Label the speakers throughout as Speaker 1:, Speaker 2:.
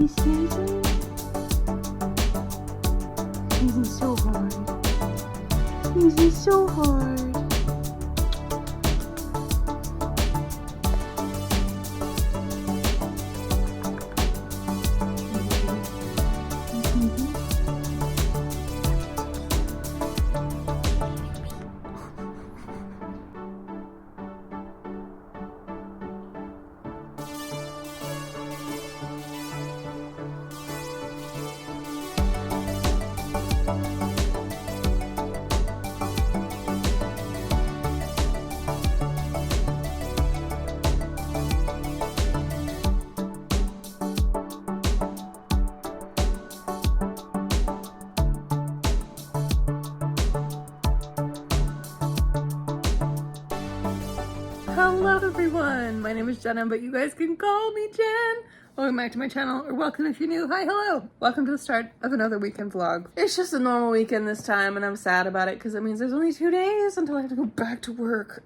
Speaker 1: Baby Susan? Sneezing so hard. Sneezing so hard. Hello everyone, my name is Jenna, but you guys can call me Jen. Welcome back to my channel, or welcome if you're new. Hi, hello. Welcome to the start of another weekend vlog. It's just a normal weekend this time, and I'm sad about it because it means there's only 2 days until I have to go back to work.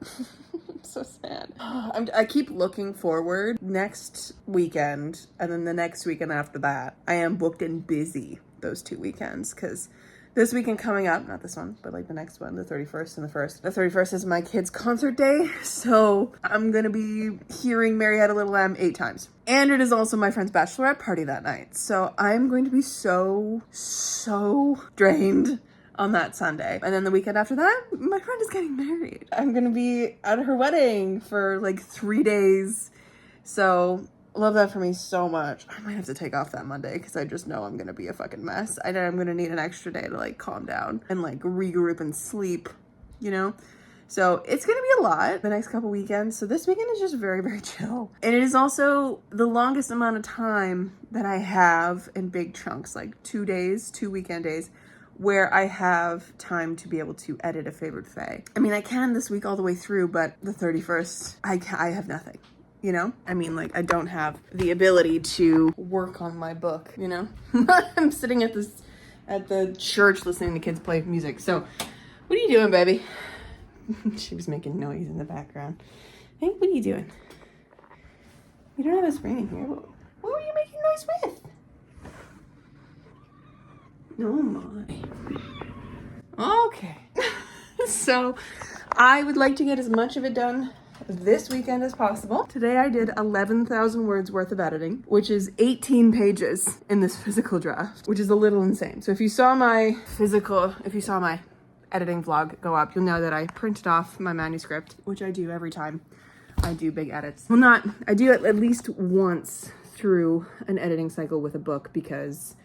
Speaker 1: I'm so sad. I keep looking forward next weekend, and then the next weekend after that. I am booked and busy those 2 weekends because this weekend coming up, not this one, but like the next one, the 31st and the 1st. The 31st is my kid's concert day, so I'm gonna be hearing Mary Had a Little Lamb 8 times. And it is also my friend's bachelorette party that night. So I'm going to be so drained on that Sunday. And then the weekend after that, my friend is getting married. I'm gonna be at her wedding for like 3 days. So love that for me so much. I might have to take off that Monday because I just know I'm gonna be a fucking mess. I know I'm gonna need an extra day to like calm down and like regroup and sleep, you know? So it's gonna be a lot the next couple weekends. So this weekend is just very chill. And it is also the longest amount of time that I have in big chunks, like 2 days, 2 weekend days, where I have time to be able to edit A Favored Fey. I mean, I can this week all the way through, but the 31st, I have nothing. You know, I mean, like, I don't have the ability to work on my book, you know? I'm sitting at the church listening to kids play music. So, what are you doing, baby? She was making noise in the background. Hey, what are you doing? You don't have a spring in here. What were you making noise with? Oh my. Okay. So, I would like to get as much of it done this weekend as possible. Today I did 11,000 words worth of editing, which is 18 pages in this physical draft, which is a little insane. So if you saw my editing vlog go up, you'll know that I printed off my manuscript, which I do every time I do big edits. Well, I do it at least once through an editing cycle with a book because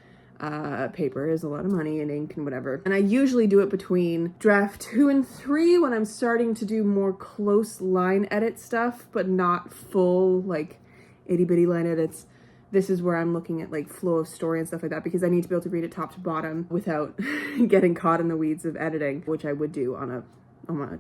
Speaker 1: paper is a lot of money and ink and whatever. And I usually do it between draft 2 and 3 when I'm starting to do more close line edit stuff, but not full like itty bitty line edits. This is where I'm looking at like flow of story and stuff like that because I need to be able to read it top to bottom without getting caught in the weeds of editing, which I would do on a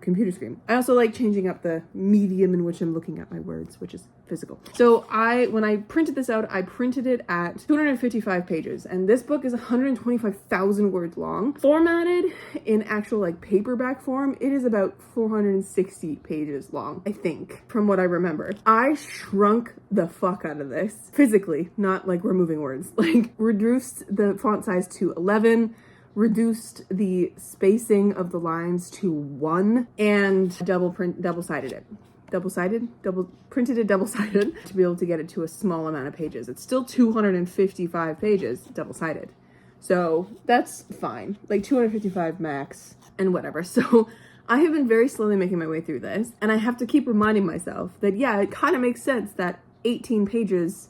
Speaker 1: computer screen. I also like changing up the medium in which I'm looking at my words, which is physical. So when I printed this out, I printed it at 255 pages, and this book is 125,000 words long. Formatted in actual like paperback form, it is about 460 pages long, I think, from what I remember. I shrunk the fuck out of this physically, not like removing words, like reduced the font size to 11, reduced the spacing of the lines to 1, and double-sided it to be able to get it to a small amount of pages. It's still 255 pages double-sided, so that's fine, like 255 max and whatever. So I have been very slowly making my way through this, and I have to keep reminding myself that yeah, it kind of makes sense that 18 pages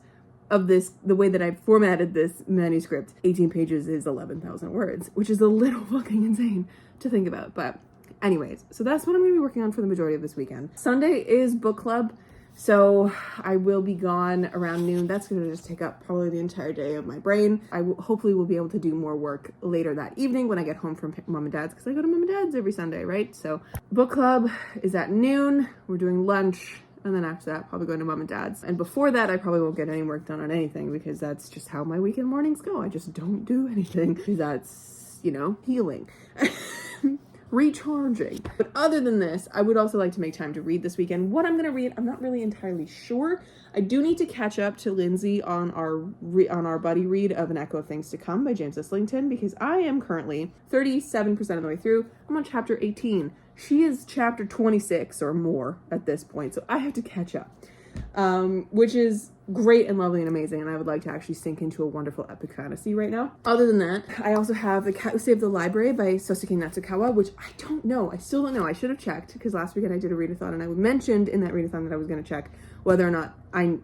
Speaker 1: of this, the way that I formatted this manuscript, 18 pages is 11,000 words, which is a little fucking insane to think about. But anyways, so that's what I'm gonna be working on for the majority of this weekend. Sunday is book club, so I will be gone around noon. That's gonna just take up probably the entire day of my brain. I hopefully will be able to do more work later that evening when I get home from mom and dad's, because I go to mom and dad's every Sunday, right? So book club is at noon. We're doing lunch. And then after that, probably going to mom and dad's. And before that, I probably won't get any work done on anything because that's just how my weekend mornings go. I just don't do anything. That's, you know, healing. recharging. But other than this, I would also like to make time to read this weekend. What I'm going to read, I'm not really entirely sure. I do need to catch up to Lindsay on our buddy read of An Echo of Things to Come by James Islington, because I am currently 37% of the way through. I'm on chapter 18. She is chapter 26 or more at this point, so I have to catch up, which is great and lovely and amazing, and I would like to actually sink into a wonderful epic fantasy right now. Other than that, I also have The Cat Who Saved the Library by Soseki Natsukawa, which I don't know. I still don't know. I should have checked, because last weekend I did a readathon, and I mentioned in that readathon that I was going to check whether or not I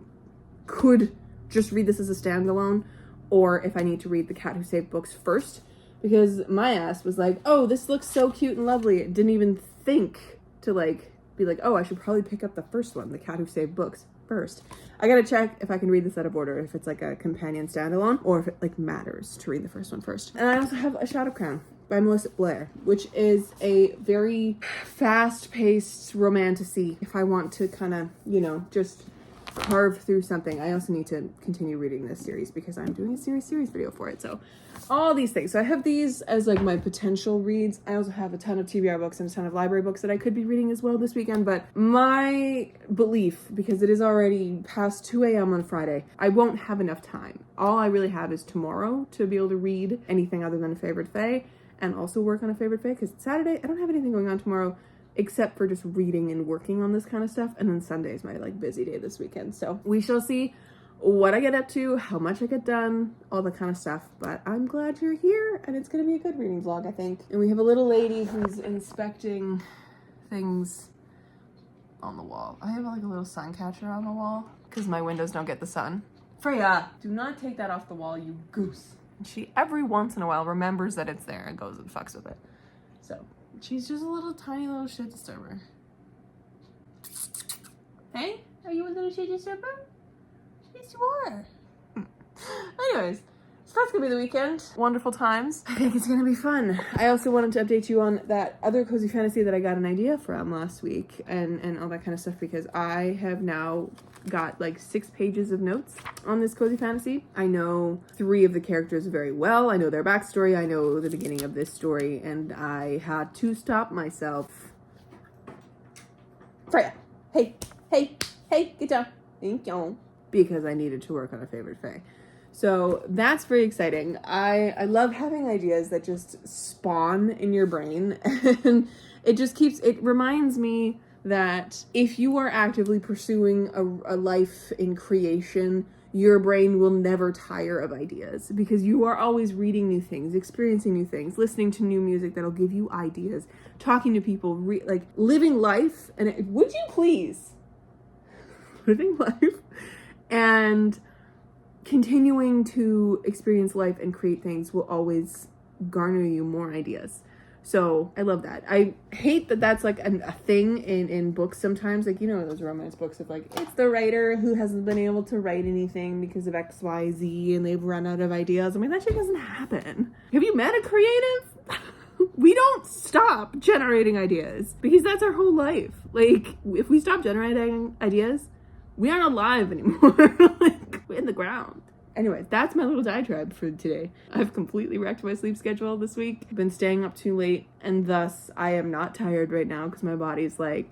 Speaker 1: could just read this as a standalone, or if I need to read The Cat Who Saved books first, because my ass was like, oh, this looks so cute and lovely. It didn't even think to be like, oh, I should probably pick up the first one, The Cat Who Saved books, first. I gotta check if I can read this out of order, if it's like a companion standalone, or if it matters to read the first one first. And I also have A Shadow Crown by Melissa Blair, which is a very fast-paced romantasy if I want to kind of, just carve through something. I also need to continue reading this series because I'm doing a series video for it. So all these things. So I have these as my potential reads. I also have a ton of TBR books and a ton of library books that I could be reading as well this weekend. But my belief, because it is already past 2 a.m. on Friday, I won't have enough time. All I really have is tomorrow to be able to read anything other than A Favored Fey, and also work on A Favored Fey, because it's Saturday. I don't have anything going on tomorrow except for just reading and working on this kind of stuff. And then Sunday is my busy day this weekend. So we shall see what I get up to, how much I get done, all that kind of stuff. But I'm glad you're here, and it's going to be a good reading vlog, I think. And we have a little lady who's inspecting things on the wall. I have a little sun catcher on the wall because my windows don't get the sun. Freya, do not take that off the wall, you goose. And she, every once in a while, remembers that it's there and goes and fucks with it. So she's just a tiny little shit disturber. Hey, are you a little shit disturber? Yes, you are. Anyways, so that's gonna be the weekend. Wonderful times. I think it's gonna be fun. I also wanted to update you on that other cozy fantasy that I got an idea from last week and all that kind of stuff, because I have now got 6 pages of notes on this cozy fantasy. I know 3 of the characters very well. I know their backstory. I know the beginning of this story, and I had to stop myself. Freya, hey, get down. Thank you. Because I needed to work on A Favored Fey. So that's very exciting. I love having ideas that just spawn in your brain, and it reminds me that if you are actively pursuing a life in creation, your brain will never tire of ideas, because you are always reading new things, experiencing new things, listening to new music that'll give you ideas, talking to people, living life. And would you please? Living life and continuing to experience life and create things will always garner you more ideas. So I love that. I hate that that's a thing in books sometimes. Those romance books of it's the writer who hasn't been able to write anything because of XYZ and they've run out of ideas. That shit doesn't happen. Have you met a creative? We don't stop generating ideas because that's our whole life. If we stop generating ideas, we aren't alive anymore. We're in the ground. Anyway, that's my little diatribe for today. I've completely wrecked my sleep schedule this week. I've been staying up too late, and thus I am not tired right now because my body's we're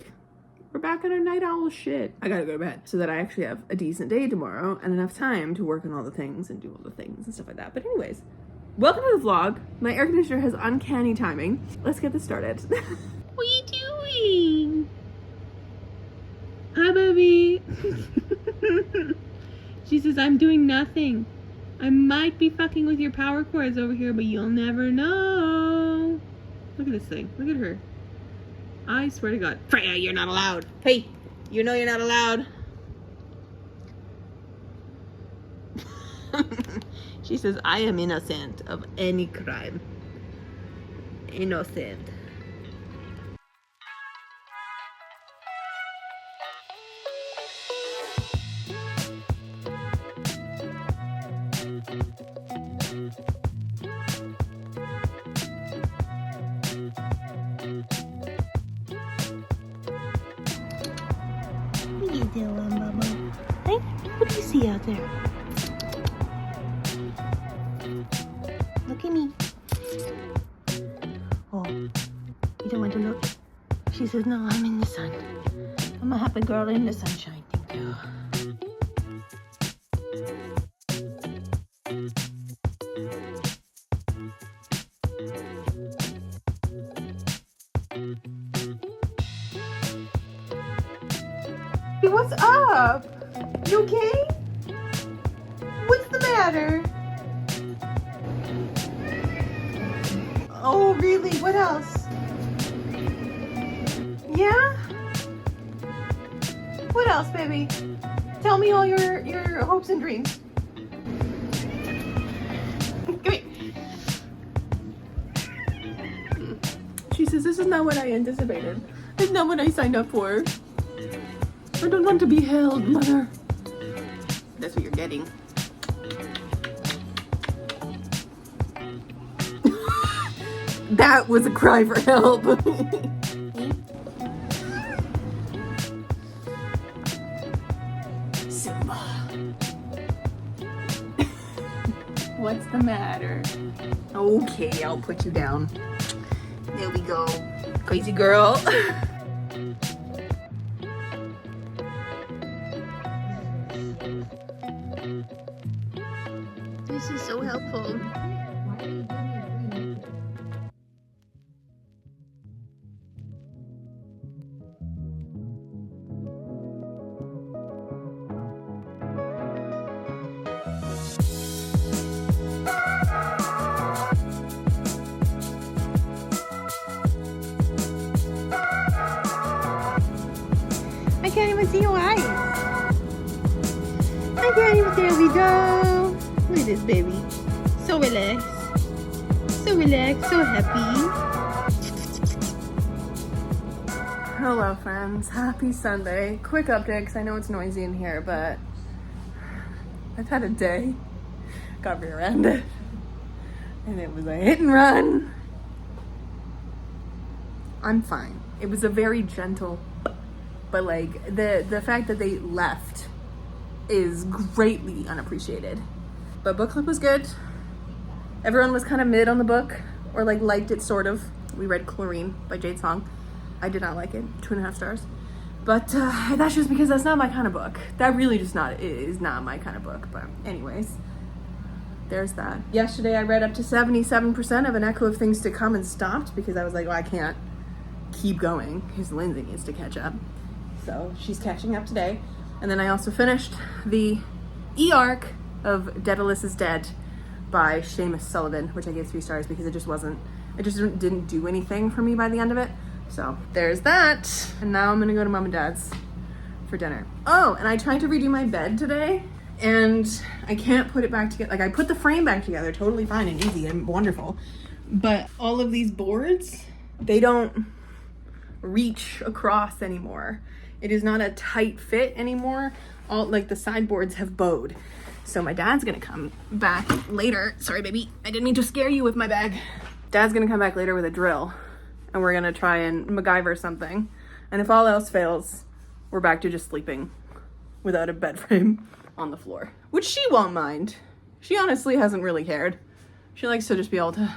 Speaker 1: back on our night owl shit. I gotta go to bed so that I actually have a decent day tomorrow and enough time to work on all the things and do all the things and stuff like that. But anyways, welcome to the vlog. My air conditioner has uncanny timing. Let's get this started. What are you doing? Hi, baby. She says, I'm doing nothing. I might be fucking with your power cords over here, but you'll never know. Look at this thing. Look at her. I swear to God. Freya, you're not allowed. Hey, you know you're not allowed. She says, I am innocent of any crime. Innocent.
Speaker 2: What are you doing, Bubba? Hey, what do you see out there? Look at me. Oh, You don't want to look? She says, no, I'm in the sun. I'm a happy girl in the sunshine. Thank you.
Speaker 1: Hey, what's up? You okay? What's the matter? Oh, really? What else? Yeah? What else, baby? Tell me all your hopes and dreams. Come here. She says, this is not what I anticipated. It's not what I signed up for. I don't want to be held, mother. That's what you're getting. That was a cry for help. Simba. What's the matter? Okay, I'll put you down. There we go. Crazy girl. This is so helpful. I can't even see your eyes. I can't even. There we go. Look at this baby. So relaxed. So relaxed. So happy. Hello, friends. Happy Sunday. Quick update because I know it's noisy in here, but I've had a day. Got rear-ended. And it was a hit and run. I'm fine. It was a very gentle. But like the fact that they left is greatly unappreciated. But book club was good. Everyone was kind of mid on the book, or like liked it sort of. We read Chlorine by Jade Song. I did not like it, 2.5 stars. But that's just because that's not my kind of book. That really just is not my kind of book. But anyways, there's that. Yesterday I read up to 77% of An Echo of Things to Come and stopped because I was like, well, I can't keep going because Lindsay needs to catch up. So she's catching up today. And then I also finished the e-arc of Daedalus is Dead by Seamus Sullivan, which I gave 3 stars because it just didn't do anything for me by the end of it. So there's that. And now I'm gonna go to Mom and Dad's for dinner. Oh, and I tried to redo my bed today and I can't put it back together. Like I put the frame back together, totally fine and easy and wonderful. But all of these boards, they don't reach across anymore. It is not a tight fit anymore. All like the sideboards have bowed. So my dad's gonna come back later. Sorry, baby. I didn't mean to scare you with my bag. Dad's gonna come back later with a drill and we're gonna try and MacGyver something. And if all else fails, we're back to just sleeping without a bed frame on the floor, which she won't mind. She honestly hasn't really cared. She likes to just be able to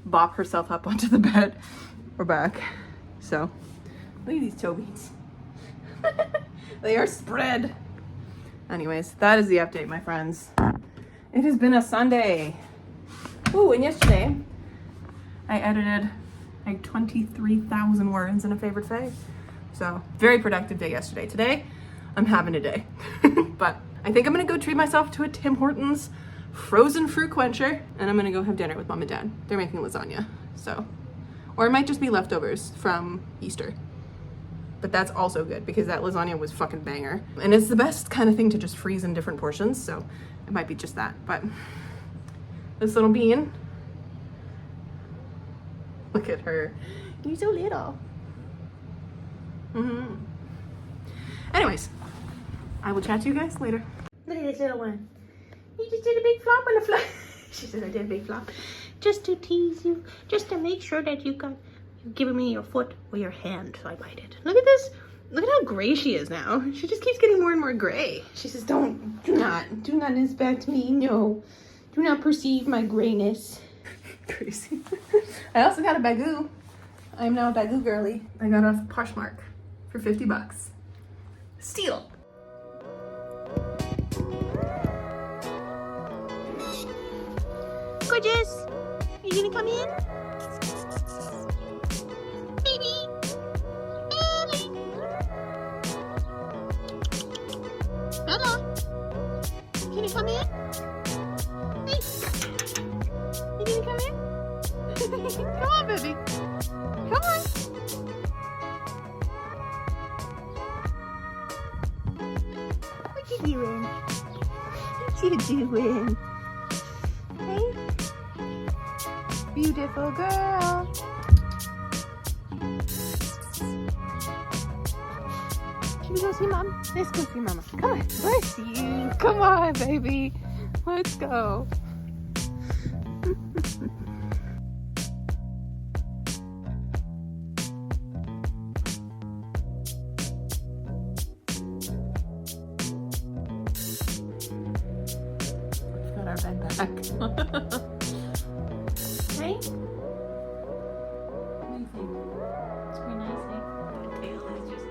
Speaker 1: bop herself up onto the bed or back. So look at these toe beats. They are spread. Anyways, that is the update, my friends. It has been a Sunday. Ooh, and yesterday I edited like 23,000 words in A Favored Fey. So very productive day yesterday. Today, I'm having a day. But I think I'm gonna go treat myself to a Tim Hortons frozen fruit quencher and I'm gonna go have dinner with Mom and Dad. They're making lasagna, so. Or it might just be leftovers from Easter. But that's also good because that lasagna was fucking banger. And it's the best kind of thing to just freeze in different portions, so it might be just that. But this little bean, look at her. You're so little. Anyways, I will chat to you guys later.
Speaker 2: Look at this little one. You just did a big flop on the floor. She said I did a big flop. Just to tease you. Just to make sure that you've given me your foot or your hand so I bite it. Look at this. Look at how gray she is now. She just keeps getting more and more gray. She says, do not inspect me. No. Do not perceive my grayness.
Speaker 1: Crazy. I also got a bagoo I'm now a Bagoo girly. I got off Poshmark for 50 bucks. Steal.
Speaker 2: Gorgeous. Are you gonna come in? Baby. Baby. Bella. Can you come in? Hey. You gonna come in? Come on, baby. Come on. What you doing? What you doing? Hey? Beautiful girl. Should we go see Mom? Let's go see Mama. Come on. Bless you.
Speaker 1: Come on, baby. Let's go. Got our bed back.
Speaker 2: Hey? What do you think? It's pretty nice, eh? The tail is just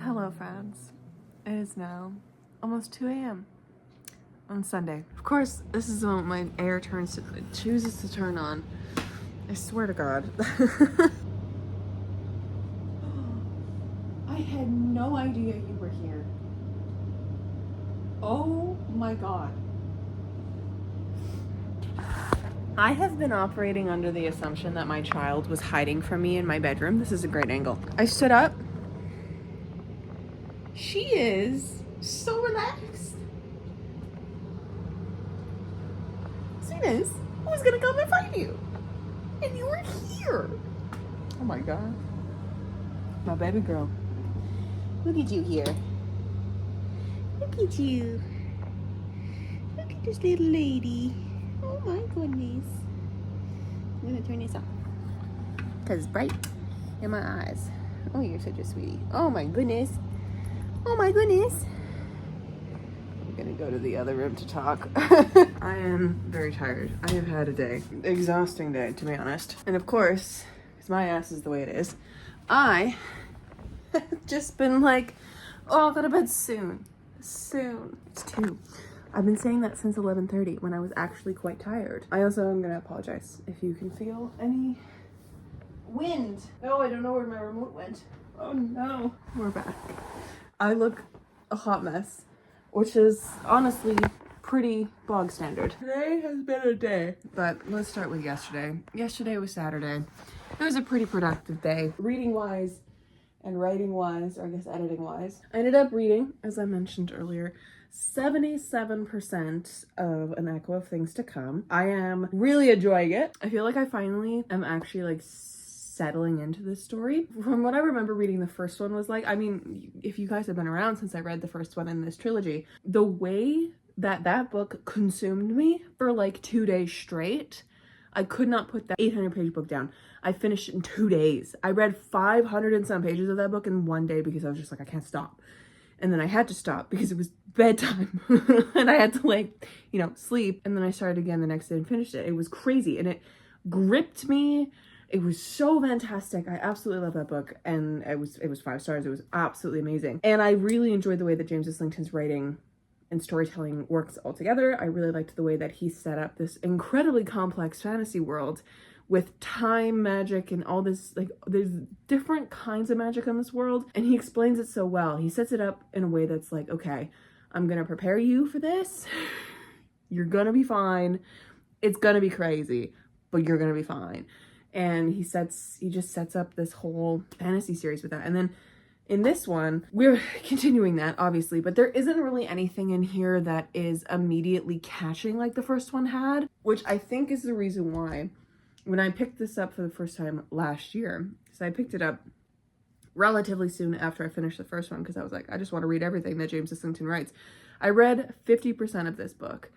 Speaker 1: Hello, friends. It is now almost 2 a.m. on Sunday. Of course, this is when my air chooses to turn on. I swear to God. I had no idea you were here. Oh my God. I have been operating under the assumption that my child was hiding from me in my bedroom. This is a great angle. I stood up. She is so relaxed. Zenas, I was gonna come and find you. And you were here. Oh my God. My baby girl.
Speaker 2: Look at you here. Look at you. Look at this little lady. Oh my goodness. I'm gonna turn this off. Because it's bright in my eyes. Oh, you're such a sweetie. Oh my goodness. Oh my goodness.
Speaker 1: I'm gonna go to the other room to talk. I am very tired. I have had a day. Exhausting day, to be honest. And of course, because my ass is the way it is, I have just been like, oh, I'll go to bed soon. Soon. It's 2. I've been saying that since 11:30 when I was actually quite tired. I also am gonna apologize if you can feel any wind. Oh, I don't know where my remote went. Oh no. We're back. I look a hot mess, which is honestly pretty bog standard. Today has been a day, but let's start with yesterday. Yesterday was Saturday. It was a pretty productive day, reading wise and writing wise, or I guess editing wise. I ended up reading, as I mentioned earlier, 77% of An Echo of Things to Come. I am really enjoying it. I feel like I finally am actually like settling into this story. From what I remember reading, the first one was like, I mean, if you guys have been around since I read the first one in this trilogy, the way that book consumed me for like 2 days straight, I could not put that 800-page book down. I finished it in 2 days. I read 500 and some pages of that book in 1 day because I was just like, I can't stop. And then I had to stop because it was bedtime and I had to like, you know, sleep. And then I started again the next day and finished it. It was crazy and it gripped me. It was so fantastic. I absolutely love that book, and it was 5 stars. It was absolutely amazing. And I really enjoyed the way that James Islington's writing and storytelling works all together. I really liked the way that he set up this incredibly complex fantasy world with time magic and all this, like, there's different kinds of magic in this world, and he explains it so well. He sets it up in a way that's like, okay, I'm gonna prepare you for this. You're gonna be fine. It's gonna be crazy, but you're gonna be fine. And he just sets up this whole fantasy series with that. And then In this one, we're continuing that, obviously, but there isn't really anything in here that is immediately catching like the first one had, which I think is the reason why when I picked this up for the first time last year, because I picked it up relatively soon after I finished the first one, because I was like, I just want to read everything that James Islington writes. I read 50% of this book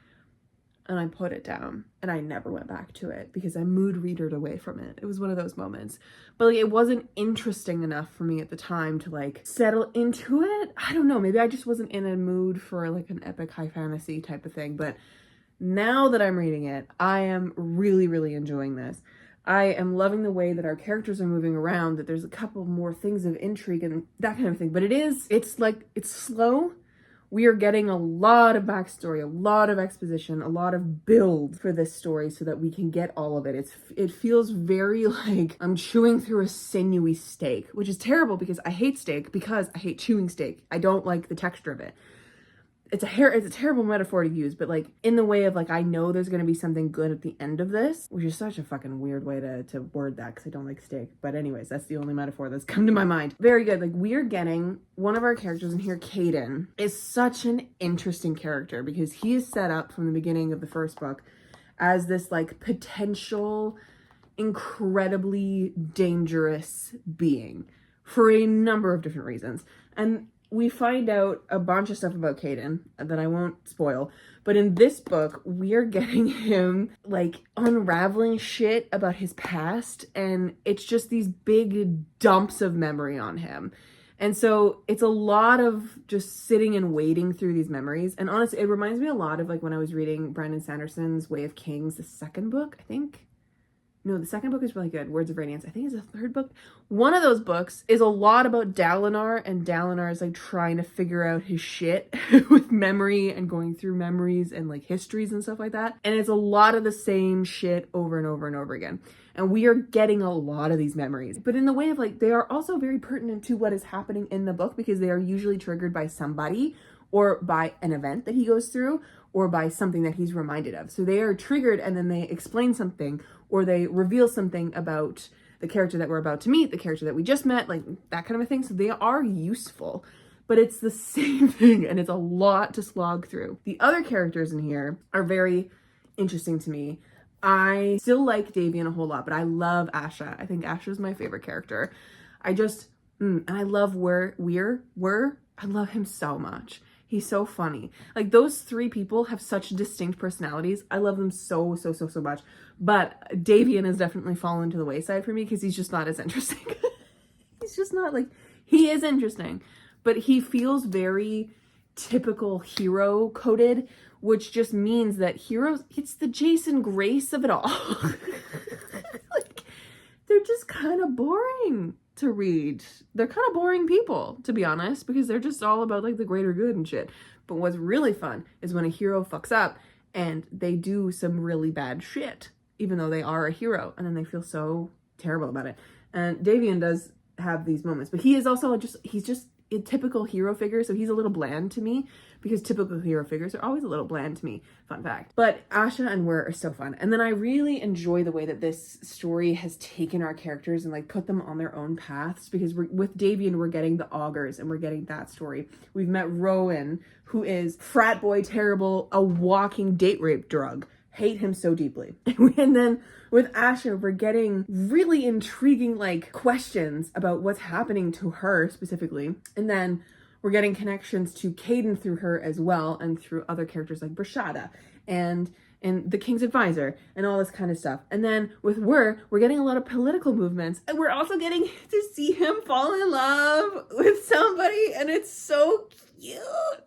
Speaker 1: and I put it down and I never went back to it because I mood readered away from it. It was one of those moments, but like it wasn't interesting enough for me at the time to like settle into it. I don't know, maybe I just wasn't in a mood for like an epic high fantasy type of thing, but now that I'm reading it, I am really enjoying this. I am loving the way that our characters are moving around, that there's a couple more things of intrigue and that kind of thing, but it's slow. We are getting a lot of backstory, a lot of exposition, a lot of build for this story so that we can get all of it. It feels very like I'm chewing through a sinewy steak, which is terrible because I hate steak because I hate chewing steak. I don't like the texture of it. It's a terrible metaphor to use, but like in the way of like, I know there's going to be something good at the end of this, which is such a fucking weird way to word that because I don't like steak. But anyways, that's the only metaphor that's come to my mind. Very good. Like we are getting one of our characters in here, Caden, is such an interesting character because he is set up from the beginning of the first book as this like potential, incredibly dangerous being for a number of different reasons. And we find out a bunch of stuff about Caden that I won't spoil, but in this book, we are getting him like unraveling shit about his past, and it's just these big dumps of memory on him. And so it's a lot of just sitting and wading through these memories. And honestly, it reminds me a lot of like when I was reading Brandon Sanderson's Way of Kings, the second book, I think. No, the second book is really good. Words of Radiance. I think it's the third book. One of those books is a lot about Dalinar, and Dalinar is like trying to figure out his shit with memory and going through memories and like histories and stuff like that. And it's a lot of the same shit over and over and over again. And we are getting a lot of these memories, but in the way of like, they are also very pertinent to what is happening in the book because they are usually triggered by somebody or by an event that he goes through or by something that he's reminded of. So they are triggered and then they explain something or they reveal something about the character that we're about to meet, the character that we just met, like that kind of a thing. So they are useful, but it's the same thing and it's a lot to slog through. The other characters in here are very interesting to me. I still like Davian a whole lot, but I love Asha. I think Asha is my favorite character. And I love I love him so much. He's so funny. Like those three people have such distinct personalities. I love them so much. But Davian has definitely fallen to the wayside for me because he's just not as interesting. He's just not like, he is interesting, but he feels very typical hero coded, which just means that heroes, it's the Jason Grace of it all. Like, they're just kind of boring to read. They're kind of boring people, to be honest, because they're just all about like the greater good and shit. But what's really fun is when a hero fucks up and they do some really bad shit, even though they are a hero, and then they feel so terrible about it. And Davian does have these moments, but he is also he's just a typical hero figure, so he's a little bland to me because typical hero figures are always a little bland to me. Fun fact. But Asha and Wer are so fun. And then I really enjoy the way that this story has taken our characters and like put them on their own paths, because with Davian, we're getting the augurs and we're getting that story. We've met Rowan, who is frat boy terrible, a walking date rape drug. Hate him so deeply. And then with Asha, we're getting really intriguing like questions about what's happening to her specifically. And then we're getting connections to Caden through her as well, and through other characters like Brashada and the King's Advisor and all this kind of stuff. And then with we're getting a lot of political movements, and we're also getting to see him fall in love with somebody, and it's so cute.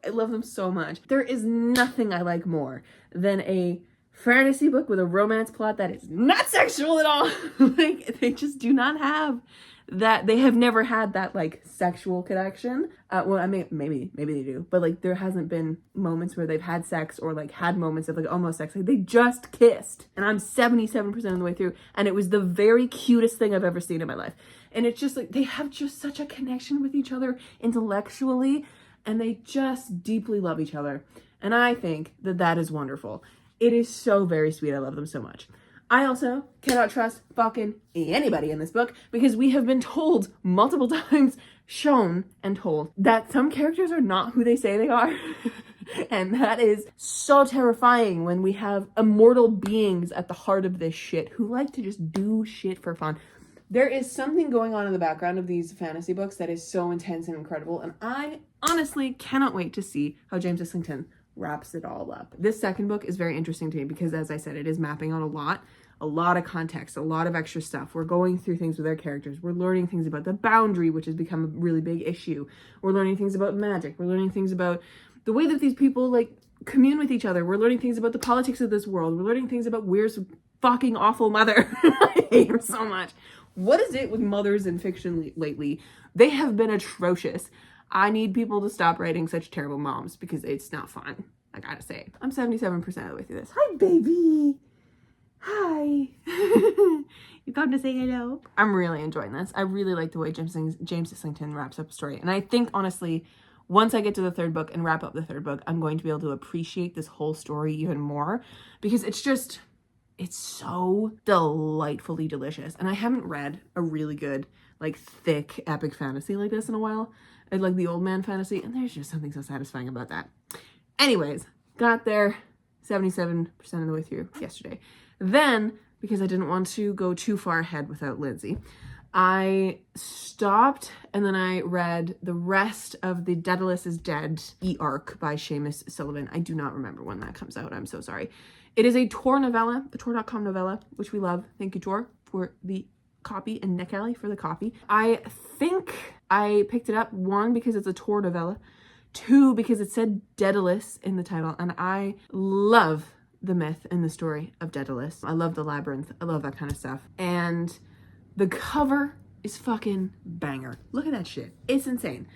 Speaker 1: I love them so much. There is nothing I like more than a fantasy book with a romance plot that is not sexual at all. Like, they just do not have that. They have never had that like sexual connection. Well, I mean, maybe they do, but like there hasn't been moments where they've had sex or like had moments of like almost sex. Like they just kissed, and I'm 77% of the way through, and it was the very cutest thing I've ever seen in my life. And it's just like they have just such a connection with each other intellectually, and they just deeply love each other. And I think that is wonderful. It is so very sweet. I love them so much. I also cannot trust fucking anybody in this book, because we have been told multiple times shown and told that some characters are not who they say they are. And that is so terrifying when we have immortal beings at the heart of this shit who like to just do shit for fun. There is something going on in the background of these fantasy books that is so intense and incredible, and I honestly cannot wait to see how James Islington wraps it all up. This second book is very interesting to me because, as I said, it is mapping out a lot of context, a lot of extra stuff. We're going through things with our characters. We're learning things about the boundary, which has become a really big issue. We're learning things about magic. We're learning things about the way that these people like commune with each other. We're learning things about the politics of this world. We're learning things about Weir's fucking awful mother. I hate her so much. What is it with mothers in fiction lately? They have been atrocious. I need people to stop writing such terrible moms because it's not fun. I gotta say. I'm 77% of the way through this. Hi, baby. Hi.
Speaker 2: You come to say hello?
Speaker 1: I'm really enjoying this. I really like the way James Islington wraps up a story. And I think, honestly, once I get to the third book and wrap up the third book, I'm going to be able to appreciate this whole story even more because it's so delightfully delicious. And I haven't read a really good, like, thick epic fantasy like this in a while. I like the old man fantasy, and there's just something so satisfying about that. Anyways, got there 77% of the way through yesterday. Then, because I didn't want to go too far ahead without Lindsay, I stopped and then I read the rest of the Daedalus is Dead e-arc by Seamus Sullivan. I do not remember when that comes out. I'm so sorry. It is a Tor novella, a Tor.com novella, which we love. Thank you, Tor, for the copy, and Nick Alley for the copy. I think I picked it up, 1, because it's a Tor novella, 2, because it said Daedalus in the title, and I love the myth and the story of Daedalus. I love the labyrinth. I love that kind of stuff. And the cover is fucking banger. Look at that shit. It's insane.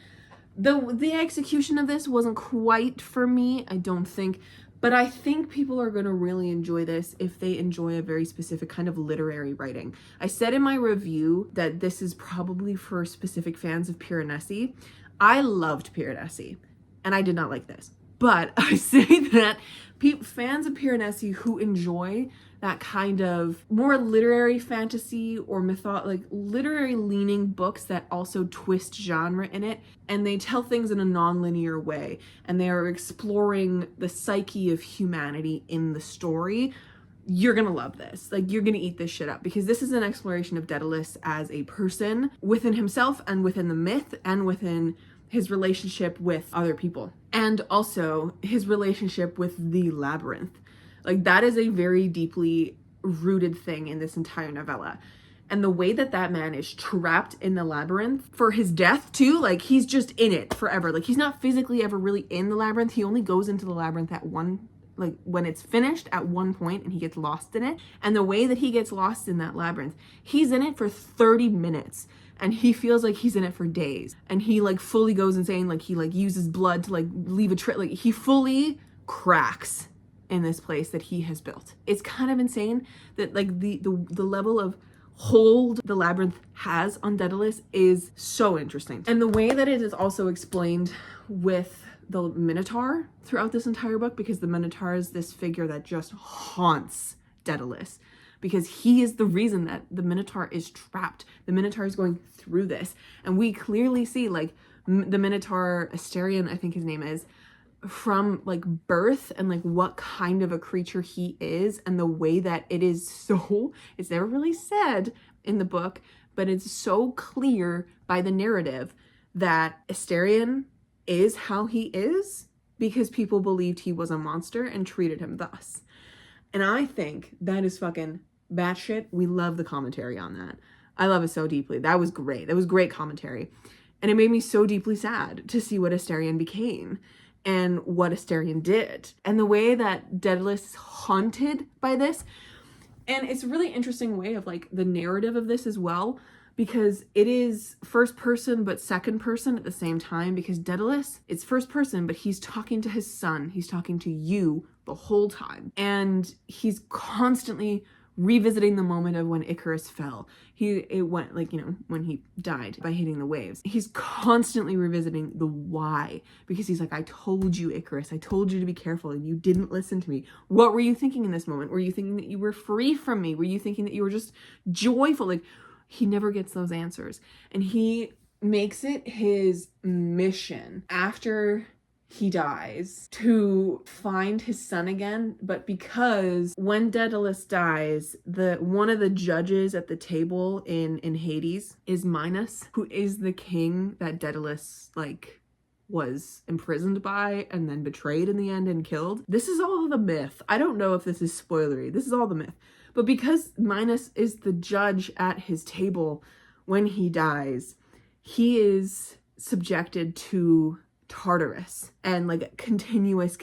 Speaker 1: The execution of this wasn't quite for me, I don't think, but I think people are going to really enjoy this if they enjoy a very specific kind of literary writing. I said in my review that this is probably for specific fans of Piranesi. I loved Piranesi, and I did not like this. But I say that fans of Piranesi who enjoy that kind of more literary fantasy or literary leaning books that also twist genre in it, and they tell things in a non-linear way, and they are exploring the psyche of humanity in the story, you're gonna love this. Like, you're gonna eat this shit up, because this is an exploration of Daedalus as a person within himself and within the myth and within his relationship with other people, and also his relationship with the labyrinth. Like, that is a very deeply rooted thing in this entire novella. And the way that that man is trapped in the labyrinth for his death too, like, he's just in it forever. Like, he's not physically ever really in the labyrinth. He only goes into the labyrinth at when it's finished at one point, and he gets lost in it. And the way that he gets lost in that labyrinth, he's in it for 30 minutes. And he feels like he's in it for days. And he fully goes insane. Like, he uses blood to leave a trail. Like, he fully cracks in this place that he has built. It's kind of insane that the level of hold the labyrinth has on Daedalus is so interesting. And the way that it is also explained with the Minotaur throughout this entire book, because the Minotaur is this figure that just haunts Daedalus, because he is the reason that the Minotaur is trapped. The Minotaur is going through this, and we clearly see the Minotaur, Asterion, I think his name is, from birth, and what kind of a creature he is, and the way that it is so, it's never really said in the book, but it's so clear by the narrative that Asterion is how he is because people believed he was a monster and treated him thus. And I think that is fucking batshit. We love the commentary on that. I love it so deeply. That was great. That was great commentary. And it made me so deeply sad to see what Asterion became and what Asterion did. And the way that Daedalus is haunted by this. And it's a really interesting way of the narrative of this as well, because it is first person but second person at the same time, because Daedalus, it's first person, but he's talking to his son. He's talking to you the whole time. And he's constantly revisiting the moment of when Icarus fell. When he died by hitting the waves. He's constantly revisiting the why, because he's like, I told you, Icarus, I told you to be careful, and you didn't listen to me. What were you thinking in this moment? Were you thinking that you were free from me? Were you thinking that you were just joyful? He never gets those answers. And he makes it his mission after he dies to find his son again. But because when Daedalus dies, one of the judges at the table in Hades is Minos, who is the king that Daedalus like was imprisoned by and then betrayed in the end and killed. This is all the myth. I don't know if this is spoilery. This is all the myth. But because Minos is the judge at his table when he dies, he is subjected to Tartarus and like continuous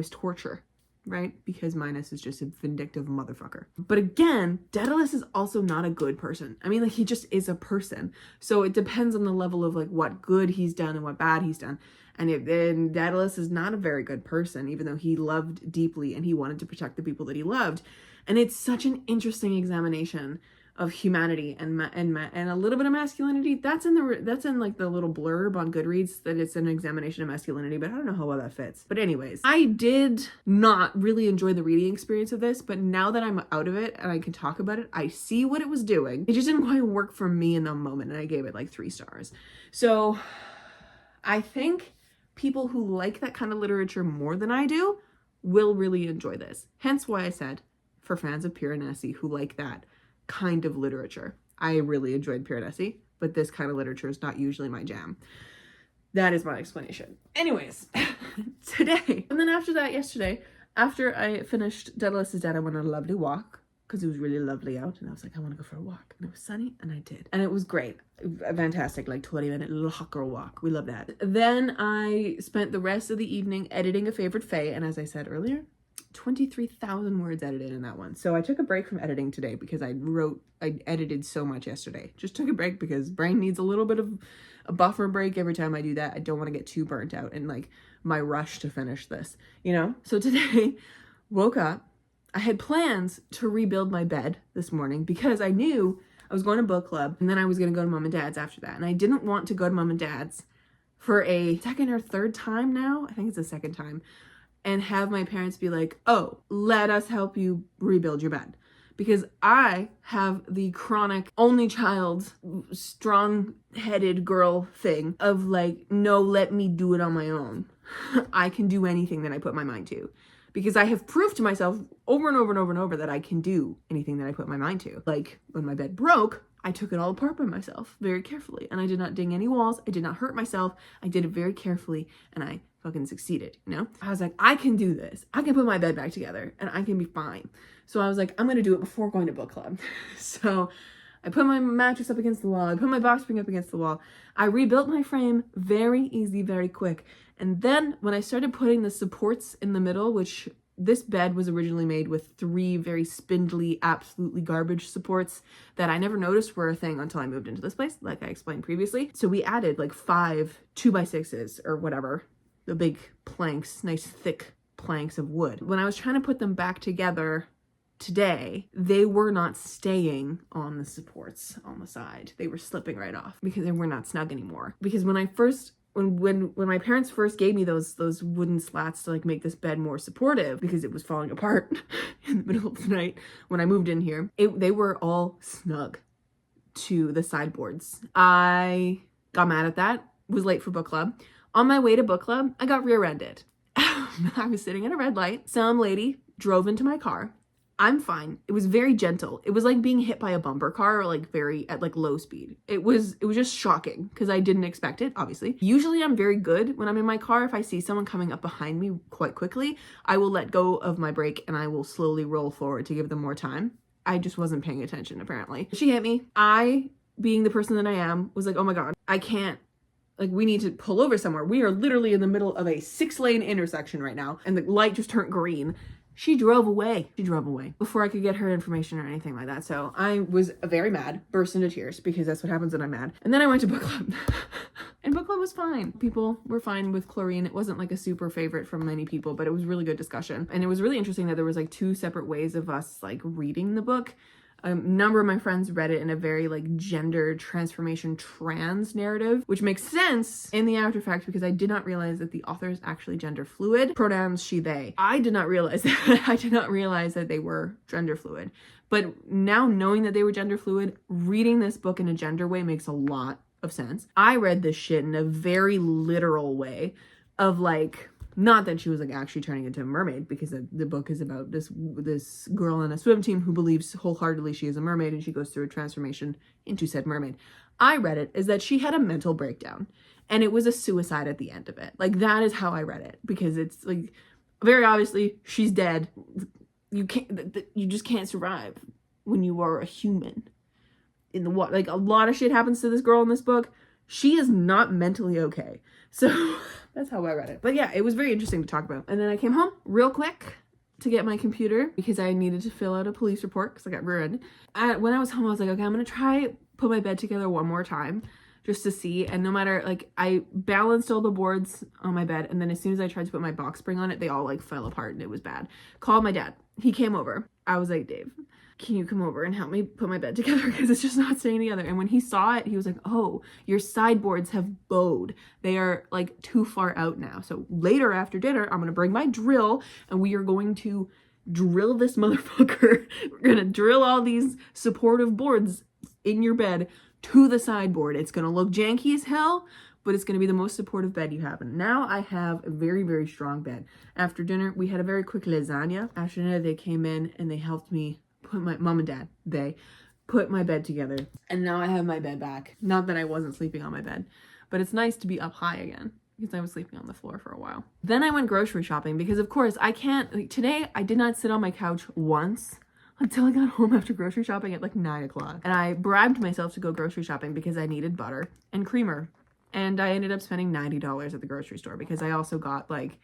Speaker 1: torture, right? Because Minos is just a vindictive motherfucker. But again, Daedalus is also not a good person. I mean, like, he just is a person. So it depends on the level of like what good he's done and what bad he's done. And Daedalus is not a very good person, even though he loved deeply and he wanted to protect the people that he loved. And it's such an interesting examination of humanity and a little bit of masculinity. That's in like the little blurb on Goodreads, that it's an examination of masculinity, but I don't know how well that fits. But anyways, I did not really enjoy the reading experience of this, but now that I'm out of it and I can talk about it, I see what it was doing. It just didn't quite work for me in the moment, and I gave it like 3 stars. So I think people who like that kind of literature more than I do will really enjoy this. Hence why I said, for fans of Piranesi who like that kind of literature. I really enjoyed Piranesi, but this kind of literature is not usually my jam. That is my explanation. Anyways, today, and then after that, yesterday, after I finished Daedalus's Dead, I went on a lovely walk because it was really lovely out, and I was like, I want to go for a walk, and it was sunny, and I did, and it was great. Fantastic, like 20-minute little hot girl walk. We love that. Then I spent the rest of the evening editing A Favored Fey, and as I said earlier, 23,000 words edited in that one. So I took a break from editing today because I edited so much yesterday. Just took a break because brain needs a little bit of a buffer break every time I do that. I don't want to get too burnt out in like my rush to finish this, you know? So today, woke up. I had plans to rebuild my bed this morning because I knew I was going to book club and then I was going to go to mom and dad's after that. And I didn't want to go to mom and dad's for a second or third time now. I think it's the second time. And have my parents be like, oh, let us help you rebuild your bed. Because I have the chronic only child, strong-headed girl thing of like, no, let me do it on my own. I can do anything that I put my mind to. Because I have proved to myself over and over and over and over that I can do anything that I put my mind to. Like when my bed broke, I took it all apart by myself very carefully. And I did not ding any walls. I did not hurt myself. I did it very carefully and I fucking succeeded, you know? I was like, I can do this. I can put my bed back together and I can be fine. So I was like, I'm going to do it before going to book club. So I put my mattress up against the wall. I put my box spring up against the wall. I rebuilt my frame very easy, very quick. And then when I started putting the supports in the middle, which this bed was originally made with 3 very spindly, absolutely garbage supports that I never noticed were a thing until I moved into this place, like I explained previously. So we added like 5 2x6s or whatever, the big planks, nice thick planks of wood. When I was trying to put them back together today, they were not staying on the supports on the side. They were slipping right off because they were not snug anymore. Because when my parents first gave me those wooden slats to like make this bed more supportive because it was falling apart in the middle of the night when I moved in here, they were all snug to the sideboards. I got mad at that, was late for book club. On my way to book club, I got rear-ended. I was sitting at a red light. Some lady drove into my car. I'm fine. It was very gentle. It was like being hit by a bumper car, or like at like low speed. It was just shocking because I didn't expect it, obviously. Usually I'm very good when I'm in my car. If I see someone coming up behind me quite quickly, I will let go of my brake and I will slowly roll forward to give them more time. I just wasn't paying attention, apparently. She hit me. I, being the person that I am, was like, oh my God, I can't. Like, we need to pull over somewhere. We are literally in the middle of a 6-lane intersection right now, and the light just turned green. She drove away. Before I could get her information or anything like that. So I was very mad, burst into tears, because that's what happens when I'm mad. And then I went to book club. And book club was fine. People were fine with chlorine. It wasn't like a super favorite from many people, but it was really good discussion. And it was really interesting that there was like 2 separate ways of us like reading the book. A number of my friends read it in a very like gender transformation trans narrative, which makes sense in the after fact because I did not realize that the author is actually gender fluid. Pronouns she, they. I did not realize that. I did not realize that they were gender fluid. But now knowing that they were gender fluid, reading this book in a gender way makes a lot of sense. I read this shit in a very literal way of like, not that she was like actually turning into a mermaid, because the book is about this girl on a swim team who believes wholeheartedly she is a mermaid, and she goes through a transformation into said mermaid. I read it as that she had a mental breakdown and it was a suicide at the end of it. Like, that is how I read it, because it's like, very obviously she's dead. You just can't survive when you are a human in the water. Like, a lot of shit happens to this girl in this book. She is not mentally okay. So that's how I read it. But yeah, it was very interesting to talk about. And then I came home real quick to get my computer because I needed to fill out a police report because I got ruined. When I was home, I was like, okay, I'm going to try put my bed together one more time just to see. And no matter, like, I balanced all the boards on my bed, and then as soon as I tried to put my box spring on it, they all like fell apart and it was bad. Called my dad. He came over. I was like, Dave, can you come over and help me put my bed together because it's just not staying together? And when he saw it, he was like, oh, your sideboards have bowed. They are like too far out now. So later after dinner, I'm going to bring my drill and we are going to drill this motherfucker. We're going to drill all these supportive boards in your bed to the sideboard. It's going to look janky as hell, but it's going to be the most supportive bed you have. And now I have a very, very strong bed. After dinner, we had a very quick lasagna. After dinner, they came in and they helped me put my mom and dad, they put my bed together, and now I have my bed back. Not that I wasn't sleeping on my bed, but it's nice to be up high again because I was sleeping on the floor for a while. Then I went grocery shopping because of course I can't, like, today I did not sit on my couch once until I got home after grocery shopping at like 9 o'clock. And I bribed myself to go grocery shopping because I needed butter and creamer. And I ended up spending $90 at the grocery store because I also got like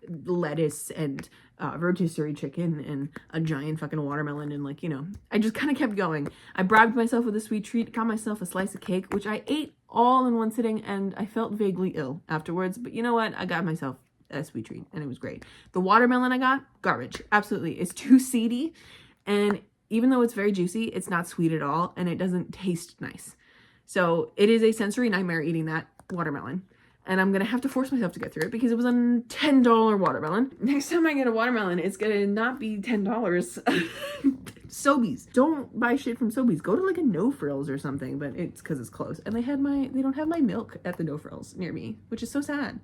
Speaker 1: lettuce and rotisserie chicken and a giant fucking watermelon, and like, you know, I just kind of kept going. I bribed myself with a sweet treat, got myself a slice of cake, which I ate all in one sitting, and I felt vaguely ill afterwards, but you know what, I got myself a sweet treat and it was great. The watermelon I got, garbage, absolutely. It's too seedy, and even though it's very juicy, it's not sweet at all, and it doesn't taste nice. So it is a sensory nightmare eating that watermelon. And I'm going to have to force myself to get through it because it was a $10 watermelon. Next time I get a watermelon, it's going to not be $10. Sobeys. Don't buy shit from Sobeys. Go to like a No Frills or something, but it's because it's close. And they don't have my milk at the No Frills near me, which is so sad.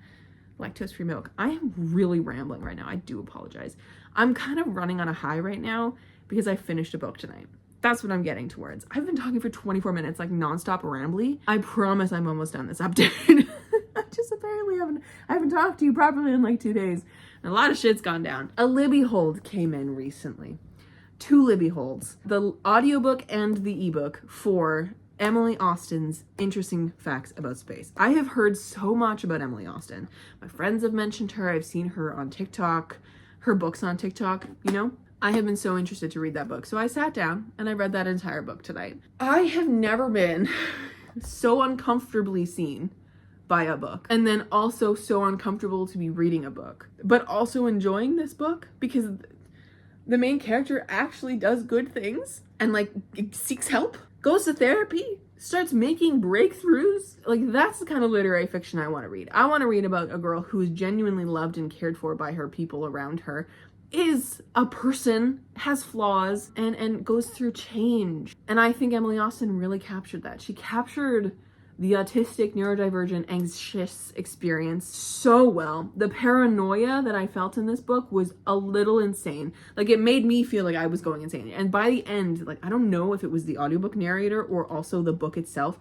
Speaker 1: Lactose-free milk. I am really rambling right now. I do apologize. I'm kind of running on a high right now because I finished a book tonight. That's what I'm getting towards. I've been talking for 24 minutes, like nonstop rambly. I promise I'm almost done this update. I just apparently haven't talked to you properly in like 2 days. And a lot of shit's gone down. A Libby hold came in recently. 2 Libby holds. The audiobook and the ebook for Emily Austen's Interesting Facts About Space. I have heard so much about Emily Austen. My friends have mentioned her. I've seen her on TikTok. Her books on TikTok, you know? I have been so interested to read that book. So I sat down and I read that entire book tonight. I have never been so uncomfortably seen by a book, and then also so uncomfortable to be reading a book, but also enjoying this book because the main character actually does good things and like seeks help, goes to therapy, starts making breakthroughs. Like, that's the kind of literary fiction I want to read. I want to read about a girl who is genuinely loved and cared for by her people around her, is a person, has flaws, and goes through change. And I think Emily Austen really captured that. She captured the autistic, neurodivergent, anxious experience so well. The paranoia that I felt in this book was a little insane. Like, it made me feel like I was going insane. And by the end, like, I don't know if it was the audiobook narrator or also the book itself,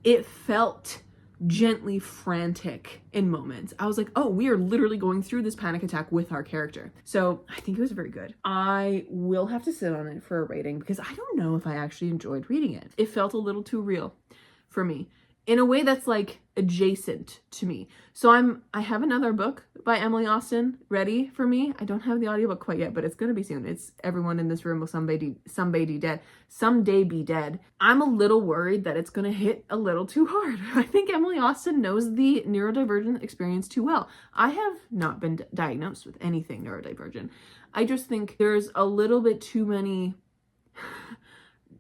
Speaker 1: it felt gently frantic in moments. I was like, oh, we are literally going through this panic attack with our character. So I think it was very good. I will have to sit on it for a rating because I don't know if I actually enjoyed reading it. It felt a little too real for me in a way that's like adjacent to me. So I have another book by Emily Austen ready for me. I don't have the audiobook quite yet, but it's gonna be soon. It's Everyone in This Room Will Someday Be Dead. I'm a little worried that it's gonna hit a little too hard. I think Emily Austen knows the neurodivergent experience too well. I have not been diagnosed with anything neurodivergent. I just think there's a little bit too many,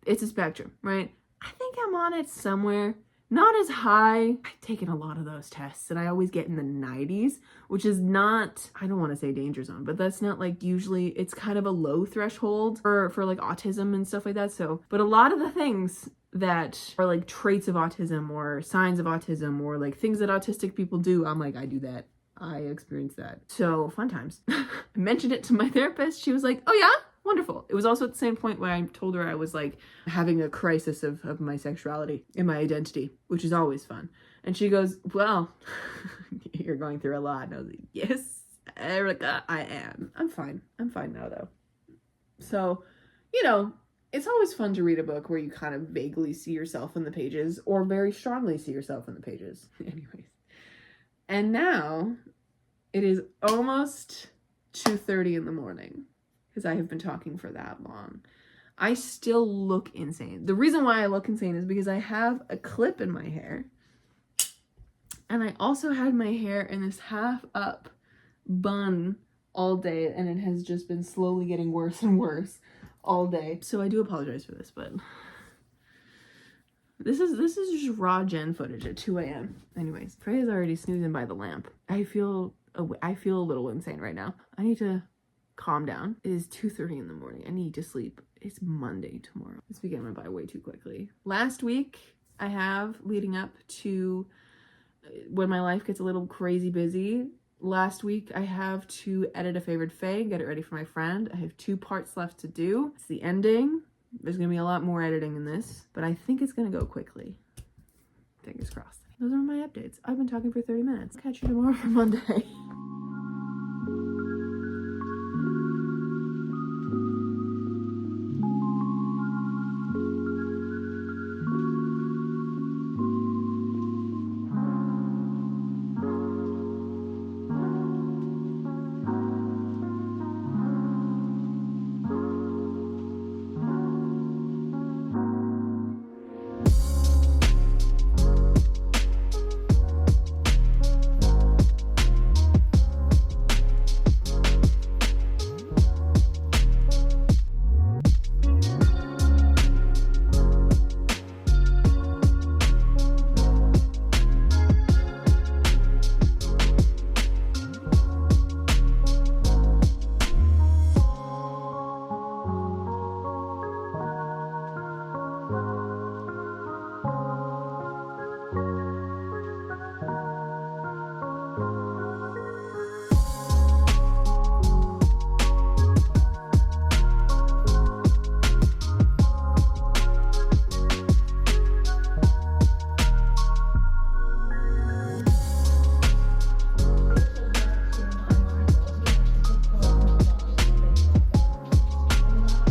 Speaker 1: it's a spectrum, right? I think I'm on it somewhere not as high. I've taken a lot of those tests and I always get in the 90s, which is not, I don't want to say danger zone, but that's not like, usually it's kind of a low threshold for like autism and stuff like that. So, but a lot of the things that are like traits of autism or signs of autism or like things that autistic people do, I'm like, I do that. I experienced that. So fun times. I mentioned it to my therapist. She was like, oh yeah? Wonderful. It was also at the same point when I told her I was like having a crisis of my sexuality and my identity, which is always fun. And she goes, well, you're going through a lot. And I was like, yes, Erica, I am. I'm fine. I'm fine now though. So, you know, it's always fun to read a book where you kind of vaguely see yourself in the pages or very strongly see yourself in the pages. Anyways. And now it is almost 2:30 in the morning. Because I have been talking for that long. I still look insane. The reason why I look insane is because I have a clip in my hair. And I also had my hair in this half up bun all day. And it has just been slowly getting worse and worse all day. So I do apologize for this, but this is just raw Jen footage at 2 a.m. Anyways, Freya's already snoozing by the lamp. I feel a little insane right now. I need to calm down. It is 2:30 in the morning. I need to sleep. It's Monday tomorrow. This weekend went by way too quickly. Last week, I have, leading up to when my life gets a little crazy busy, last week I have to edit A Favored Fey, get it ready for my friend. I have 2 parts left to do. It's the ending. There's gonna be a lot more editing in this, but I think it's gonna go quickly. Fingers crossed. Those are my updates. I've been talking for 30 minutes. Catch you tomorrow for Monday.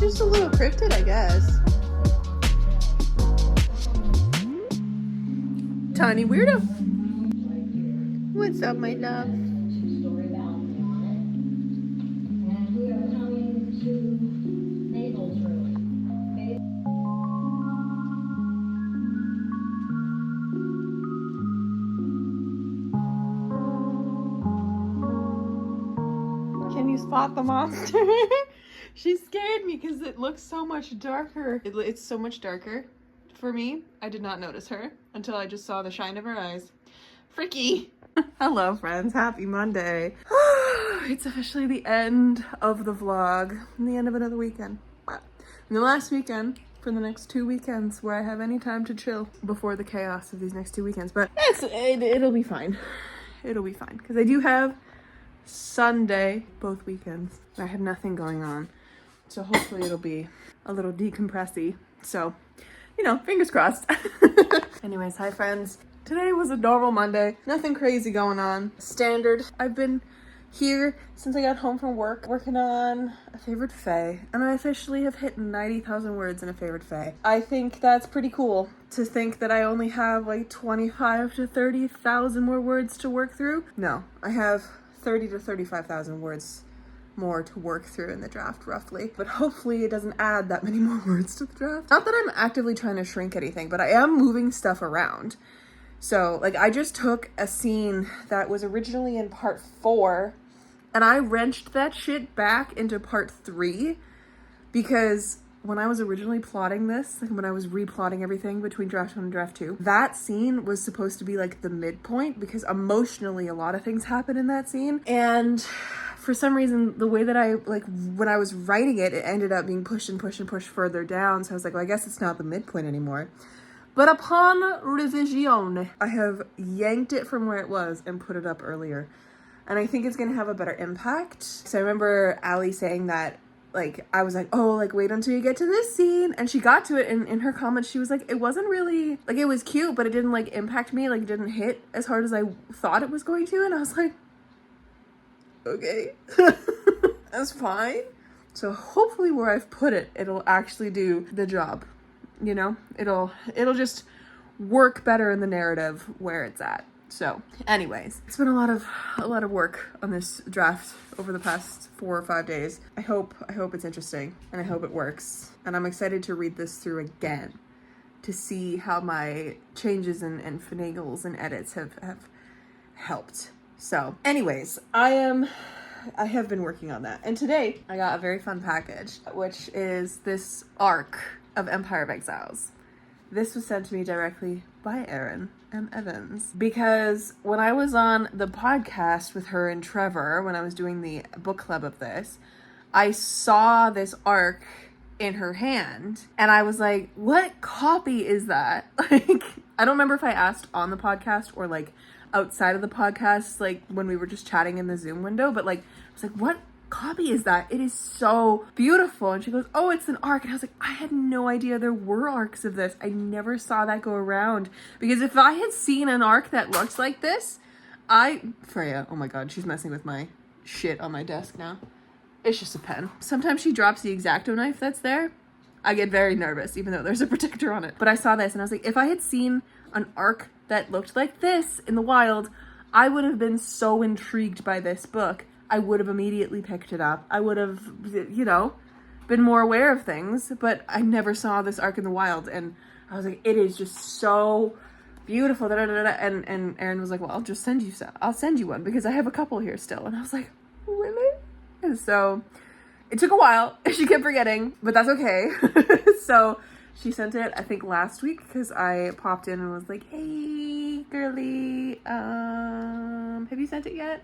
Speaker 1: Just a little cryptid, I guess. Tiny weirdo. What's up, my love? Can you spot the monster? She scared me because it looks so much darker. It's so much darker for me. I did not notice her until I just saw the shine of her eyes. Freaky. Hello, friends. Happy Monday. It's officially the end of the vlog and the end of another weekend. And the last weekend for the next 2 weekends where I have any time to chill before the chaos of these next 2 weekends. But it'll be fine. It'll be fine because I do have Sunday both weekends. I have nothing going on. So hopefully it'll be a little decompressy. So, you know, fingers crossed. Anyways, hi friends. Today was a normal Monday. Nothing crazy going on. Standard. I've been here since I got home from work working on A Favored Fey. And I officially have hit 90,000 words in A Favored Fey. I think that's pretty cool to think that I only have like 25 to 30,000 more words to work through. No, I have 30 to 35,000 words more to work through in the draft roughly, but hopefully it doesn't add that many more words to the draft. Not that I'm actively trying to shrink anything, but I am moving stuff around. So like I just took a scene that was originally in part 4 and I wrenched that shit back into part 3 because when I was originally plotting this, like when I was replotting everything between draft 1 and draft 2, that scene was supposed to be like the midpoint because emotionally a lot of things happen in that scene. And for some reason, the way that I, like, when I was writing it, it ended up being pushed and pushed and pushed further down. So I was like, well, I guess it's not the midpoint anymore. But upon revision, I have yanked it from where it was and put it up earlier. And I think it's going to have a better impact. So I remember Allie saying that, like, I was like, oh, like, wait until you get to this scene. And she got to it, and in her comments, she was like, it wasn't really, like, it was cute, but it didn't, like, impact me. Like, it didn't hit as hard as I thought it was going to. And I was like, okay, that's fine. So hopefully where I've put it, it'll actually do the job. You know, it'll just work better in the narrative where it's at. So anyways, it's been a lot of work on this draft over the past 4 or 5 days. I hope it's interesting, and I hope it works. And I'm excited to read this through again to see how my changes and finagles and edits have helped. So anyways, I have been working on that. And today I got a very fun package, which is this arc of Empire of Exiles. This was sent to me directly by Erin M. Evans, because when I was on the podcast with her and Trevor, when I was doing the book club of this, I saw this arc in her hand, and I was like, what copy is that? Like, I don't remember if I asked on the podcast or like outside of the podcast, like when we were just chatting in the Zoom window, but like, I was like, what copy is that? It is so beautiful. And she goes, oh, it's an arc. And I was like, I had no idea there were arcs of this. I never saw that go around, because if I had seen an arc that looked like this, Freya, oh my god, she's messing with my shit on my desk now. It's just a pen. Sometimes she drops the X-Acto knife that's there. I get very nervous, even though there's a protector on it. But I saw this and I was like, if I had seen an arc that looked like this in the wild, I would have been so intrigued by this book. I would have immediately picked it up. I would have, you know, been more aware of things, but I never saw this arc in the wild. And I was like, it is just so beautiful. And Erin was like, well, I'll send you one because I have a couple here still. And I was like, really? And so it took a while. She kept forgetting, but that's okay. So she sent it, I think, last week, because I popped in and was like, hey, girly, have you sent it yet?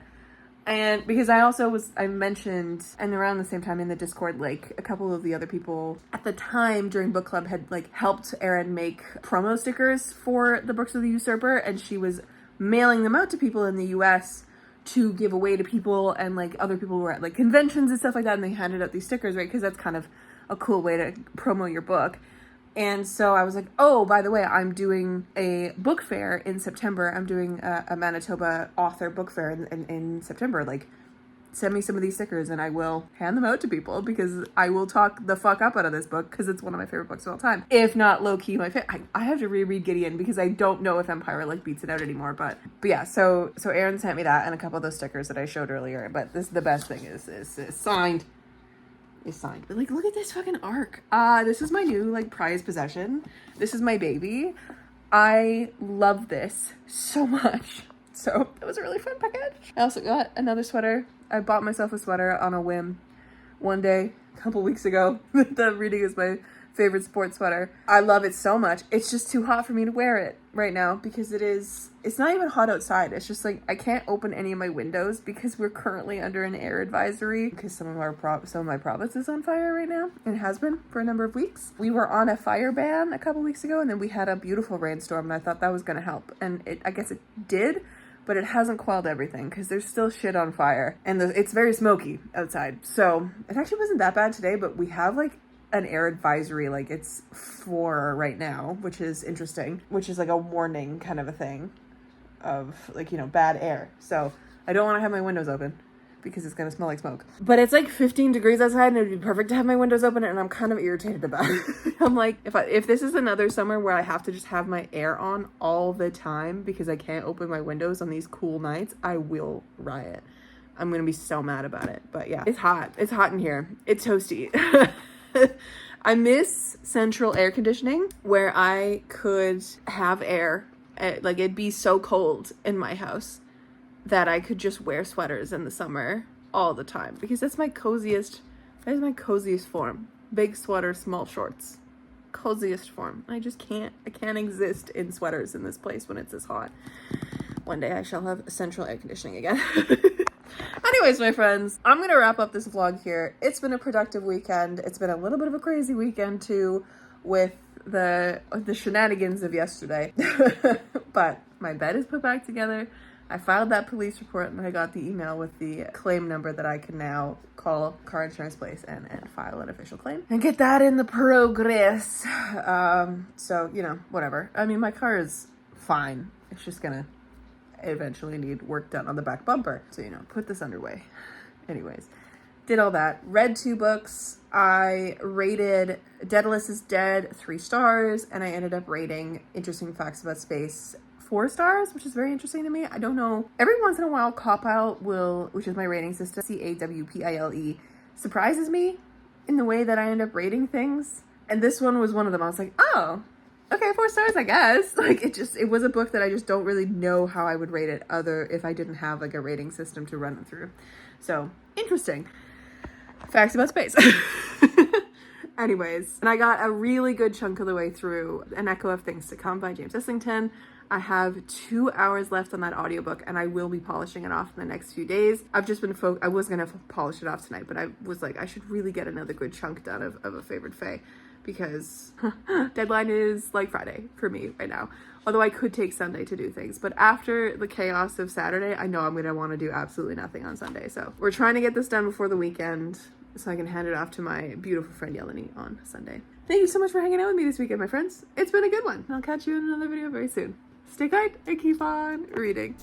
Speaker 1: And because I mentioned, and around the same time in the Discord, like, a couple of the other people at the time during book club had, like, helped Erin make promo stickers for the Books of the Usurper, and she was mailing them out to people in the US to give away to people, and, like, other people were at, like, conventions and stuff like that, and they handed out these stickers, right? Because that's kind of a cool way to promo your book. And so I was like, oh, by the way, I'm doing a book fair in September. I'm doing a Manitoba author book fair in September. Like, send me some of these stickers and I will hand them out to people, because I will talk the fuck up out of this book, because it's one of my favorite books of all time. If not low-key my favorite. I have to reread Gideon, because I don't know if Empire, like, beats it out anymore. But yeah, so Erin sent me that and a couple of those stickers that I showed earlier. But the best thing is signed. Is signed. But, like, look at this fucking arc. This is my new, like, prized possession. This is my baby. I love this so much. So it was a really fun package. I also got another sweater. I bought myself a sweater on a whim one day a couple weeks ago. The reading is my favorite sports sweater. I love it so much. It's just too hot for me to wear it right now, because it's not even hot outside. It's just like I can't open any of my windows because we're currently under an air advisory, because some of my province is on fire right now, and has been for a number of weeks. We were on a fire ban a couple weeks ago, and then we had a beautiful rainstorm, and I thought that was going to help, and I guess it did, but it hasn't quelled everything, because there's still shit on fire, and it's very smoky outside. So it actually wasn't that bad today, but we have, like, an air advisory, like, it's 4 right now, which is interesting, which is like a warning kind of a thing of, like, you know, bad air. So I don't want to have my windows open because it's gonna smell like smoke. But it's like 15 degrees outside, and it'd be perfect to have my windows open, and I'm kind of irritated about it. I'm like, if this is another summer where I have to just have my air on all the time because I can't open my windows on these cool nights, I will riot. I'm gonna be so mad about it. But yeah, it's hot. It's hot in here. It's toasty. I miss central air conditioning, where I could have air, like, it'd be so cold in my house that I could just wear sweaters in the summer all the time, because that's my coziest form big sweater, small shorts. Coziest form. I can't exist in sweaters in this place when it's this hot. One day I shall have central air conditioning again. Anyways, my friends, I'm gonna wrap up this vlog here. It's been a productive weekend. It's been a little bit of a crazy weekend too, with the shenanigans of yesterday. But my bed is put back together. I filed that police report and I got the email with the claim number that I can now call car insurance place and file an official claim and get that in the progress. So, you know, whatever. I mean, my car is fine. It's just gonna eventually need work done on the back bumper. So, you know, put this underway. Anyways, did all that. Read 2 books. I rated Daedalus is Dead 3 stars, and I ended up rating Interesting Facts About Space 4 stars, which is very interesting to me. I don't know. Every once in a while, Copile will, which is my rating system, CAWPILE, surprises me in the way that I end up rating things. And this one was one of them. I was like, oh, okay, 4 stars, I guess. Like, it was a book that I just don't really know how I would rate it if I didn't have like a rating system to run it through. So, interesting. Facts about space. Anyways, and I got a really good chunk of the way through An Echo of Things to Come by James Islington. I have 2 hours left on that audiobook and I will be polishing it off in the next few days. I've just been I was gonna polish it off tonight, but I was like, I should really get another good chunk done of A Favored Fey, because deadline is like Friday for me right now. Although I could take Sunday to do things, but after the chaos of Saturday, I know I'm gonna want to do absolutely nothing on Sunday. So we're trying to get this done before the weekend so I can hand it off to my beautiful friend Yeleni on Sunday. Thank you so much for hanging out with me this weekend, my friends. It's been a good one. I'll catch you in another video very soon. Stay kind and keep on reading.